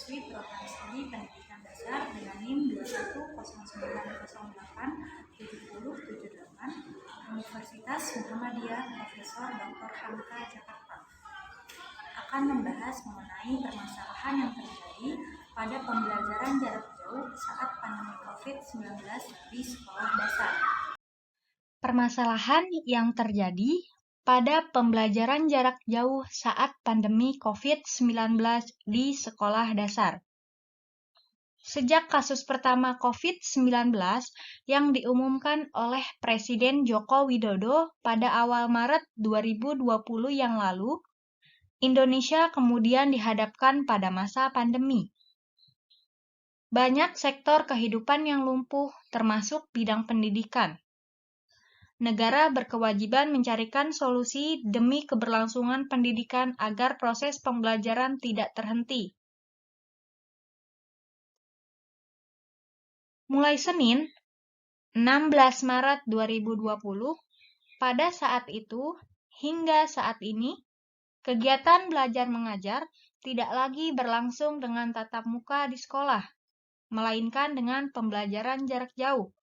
siswi program studi pendidikan dasar dengan NIM 2109087078 Universitas Muhammadiyah Profesor Dr. Hamka Jakarta akan membahas mengenai permasalahan yang terjadi pada pembelajaran jarak jauh saat pandemi COVID-19 di sekolah dasar. Permasalahan yang terjadi pada pembelajaran jarak jauh saat pandemi COVID-19 di sekolah dasar. Sejak kasus pertama COVID-19 yang diumumkan oleh Presiden Joko Widodo pada awal Maret 2020 yang lalu, Indonesia kemudian dihadapkan pada masa pandemi. Banyak sektor kehidupan yang lumpuh, termasuk bidang pendidikan. Negara berkewajiban mencarikan solusi demi keberlangsungan pendidikan agar proses pembelajaran tidak terhenti. Mulai Senin, 16 Maret 2020, pada saat itu hingga saat ini, kegiatan belajar mengajar tidak lagi berlangsung dengan tatap muka di sekolah, melainkan dengan pembelajaran jarak jauh,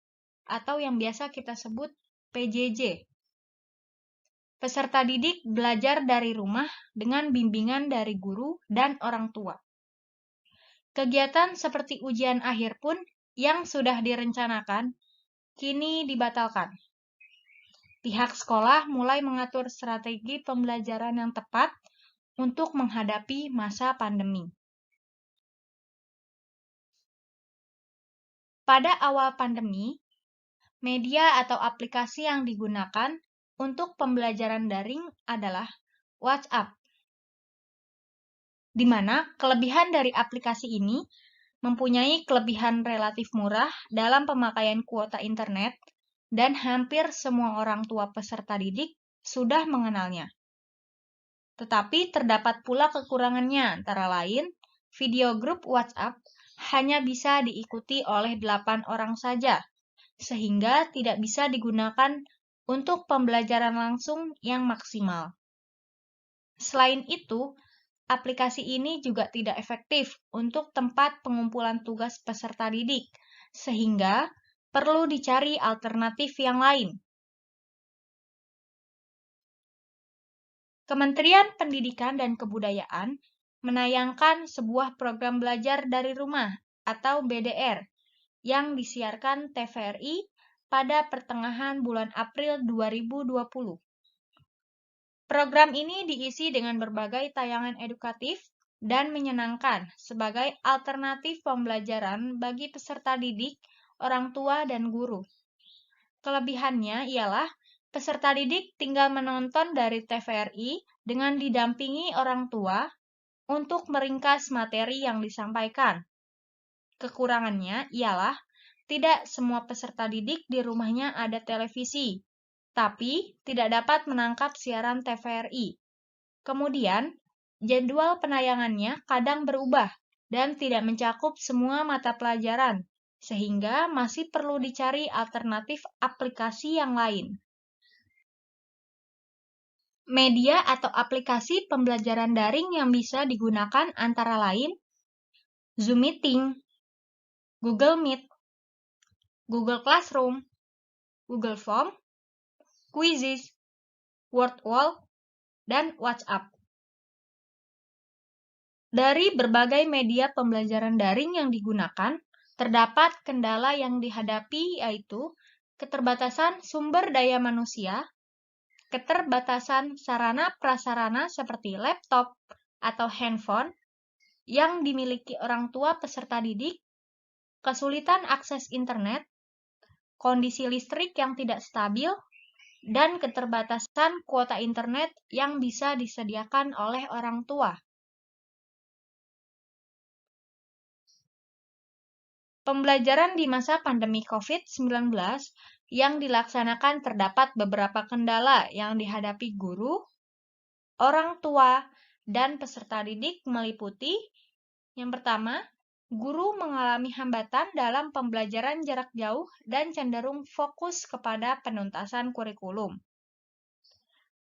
atau yang biasa kita sebut PJJ. Peserta didik belajar dari rumah dengan bimbingan dari guru dan orang tua. Kegiatan seperti ujian akhir pun yang sudah direncanakan, kini dibatalkan. Pihak sekolah mulai mengatur strategi pembelajaran yang tepat untuk menghadapi masa pandemi. Pada awal pandemi, media atau aplikasi yang digunakan untuk pembelajaran daring adalah WhatsApp, di mana kelebihan dari aplikasi ini mempunyai kelebihan relatif murah dalam pemakaian kuota internet dan hampir semua orang tua peserta didik sudah mengenalnya. Tetapi terdapat pula kekurangannya, antara lain video grup WhatsApp hanya bisa diikuti oleh 8 orang saja, sehingga tidak bisa digunakan untuk pembelajaran langsung yang maksimal. Selain itu, aplikasi ini juga tidak efektif untuk tempat pengumpulan tugas peserta didik, sehingga perlu dicari alternatif yang lain. Kementerian Pendidikan dan Kebudayaan menayangkan sebuah program belajar dari rumah atau BDR yang disiarkan TVRI pada pertengahan bulan April 2020. Program ini diisi dengan berbagai tayangan edukatif dan menyenangkan sebagai alternatif pembelajaran bagi peserta didik, orang tua, dan guru. Kelebihannya ialah peserta didik tinggal menonton dari TVRI dengan didampingi orang tua untuk meringkas materi yang disampaikan. Kekurangannya ialah tidak semua peserta didik di rumahnya ada televisi, tapi tidak dapat menangkap siaran TVRI. Kemudian, jadwal penayangannya kadang berubah dan tidak mencakup semua mata pelajaran, sehingga masih perlu dicari alternatif aplikasi yang lain. Media atau aplikasi pembelajaran daring yang bisa digunakan antara lain Zoom Meeting, Google Meet, Google Classroom, Google Form, Quizzes, Wordwall, dan WhatsApp. Dari berbagai media pembelajaran daring yang digunakan, terdapat kendala yang dihadapi yaitu keterbatasan sumber daya manusia, keterbatasan sarana-prasarana seperti laptop atau handphone yang dimiliki orang tua peserta didik, kesulitan akses internet, kondisi listrik yang tidak stabil, dan keterbatasan kuota internet yang bisa disediakan oleh orang tua. Pembelajaran di masa pandemi COVID-19 yang dilaksanakan terdapat beberapa kendala yang dihadapi guru, orang tua, dan peserta didik meliputi yang pertama, guru mengalami hambatan dalam pembelajaran jarak jauh dan cenderung fokus kepada penuntasan kurikulum.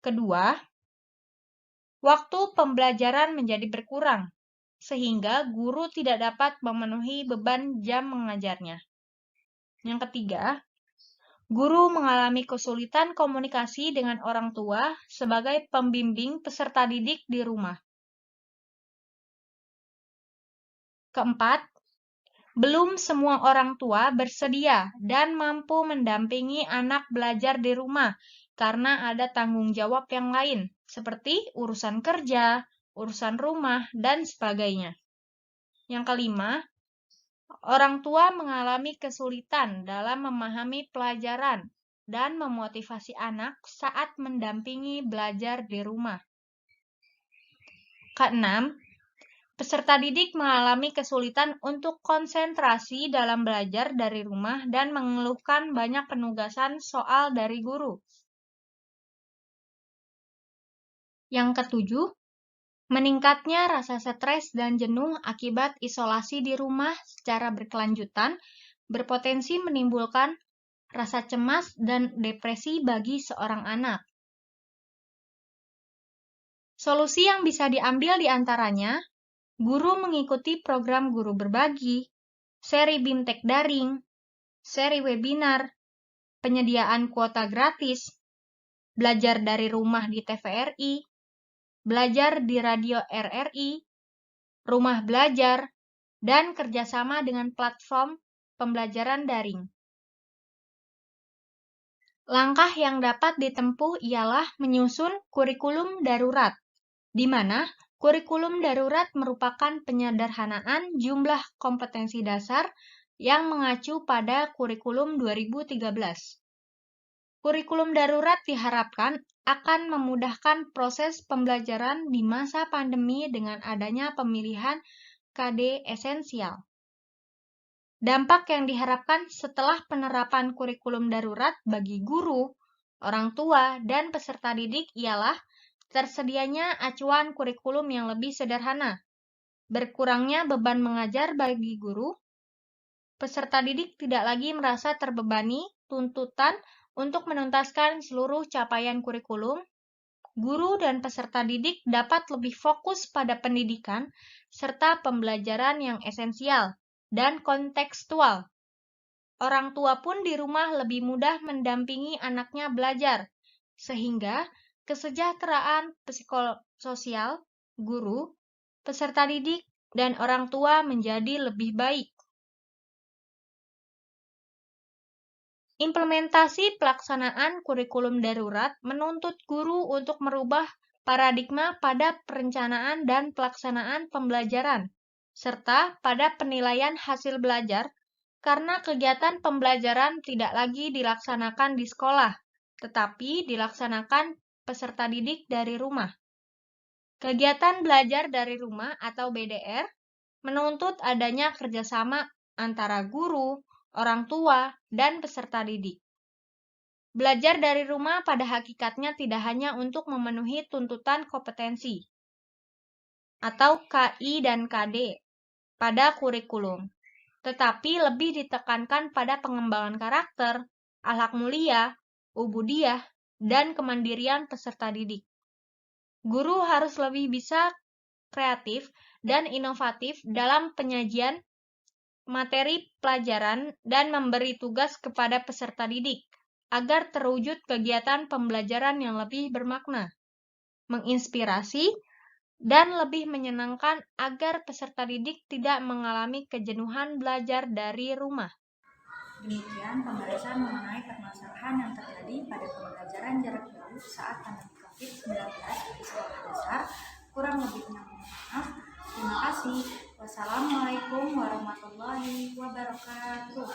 Kedua, waktu pembelajaran menjadi berkurang, sehingga guru tidak dapat memenuhi beban jam mengajarnya. Yang ketiga, guru mengalami kesulitan komunikasi dengan orang tua sebagai pembimbing peserta didik di rumah. Keempat, belum semua orang tua bersedia dan mampu mendampingi anak belajar di rumah karena ada tanggung jawab yang lain, seperti urusan kerja, urusan rumah, dan sebagainya. Yang kelima, orang tua mengalami kesulitan dalam memahami pelajaran dan memotivasi anak saat mendampingi belajar di rumah. Keenam, peserta didik mengalami kesulitan untuk konsentrasi dalam belajar dari rumah dan mengeluhkan banyak penugasan soal dari guru. Yang ketujuh, meningkatnya rasa stres dan jenuh akibat isolasi di rumah secara berkelanjutan berpotensi menimbulkan rasa cemas dan depresi bagi seorang anak. Solusi yang bisa diambil di antaranya, guru mengikuti program guru berbagi, seri BIMTEK daring, seri webinar, penyediaan kuota gratis, belajar dari rumah di TVRI, belajar di radio RRI, rumah belajar, dan kerjasama dengan platform pembelajaran daring. Langkah yang dapat ditempuh ialah menyusun kurikulum darurat, di mana kurikulum darurat merupakan penyederhanaan jumlah kompetensi dasar yang mengacu pada kurikulum 2013. Kurikulum darurat diharapkan akan memudahkan proses pembelajaran di masa pandemi dengan adanya pemilihan KD esensial. Dampak yang diharapkan setelah penerapan kurikulum darurat bagi guru, orang tua, dan peserta didik ialah tersedianya acuan kurikulum yang lebih sederhana, berkurangnya beban mengajar bagi guru, peserta didik tidak lagi merasa terbebani tuntutan untuk menuntaskan seluruh capaian kurikulum, guru dan peserta didik dapat lebih fokus pada pendidikan serta pembelajaran yang esensial dan kontekstual. Orang tua pun di rumah lebih mudah mendampingi anaknya belajar, sehingga kesejahteraan psikososial guru, peserta didik, dan orang tua menjadi lebih baik. Implementasi pelaksanaan kurikulum darurat menuntut guru untuk merubah paradigma pada perencanaan dan pelaksanaan pembelajaran, serta pada penilaian hasil belajar, karena kegiatan pembelajaran tidak lagi dilaksanakan di sekolah, tetapi dilaksanakan peserta didik dari rumah. Kegiatan belajar dari rumah atau BDR menuntut adanya kerjasama antara guru, orang tua, dan peserta didik. Belajar dari rumah pada hakikatnya tidak hanya untuk memenuhi tuntutan kompetensi atau KI dan KD pada kurikulum, tetapi lebih ditekankan pada pengembangan karakter, akhlak mulia, ubudiyah, dan kemandirian peserta didik. Guru harus lebih bisa kreatif dan inovatif dalam penyajian materi pelajaran dan memberi tugas kepada peserta didik agar terwujud kegiatan pembelajaran yang lebih bermakna, menginspirasi, dan lebih menyenangkan agar peserta didik tidak mengalami kejenuhan belajar dari rumah. Demikian pembahasan mengenai permasalahan yang terjadi pada pembelajaran jarak jauh saat pandemi COVID-19 di sekolah dasar. Kurang lebihnya mohon maaf. Terima kasih. Wassalamualaikum warahmatullahi wabarakatuh.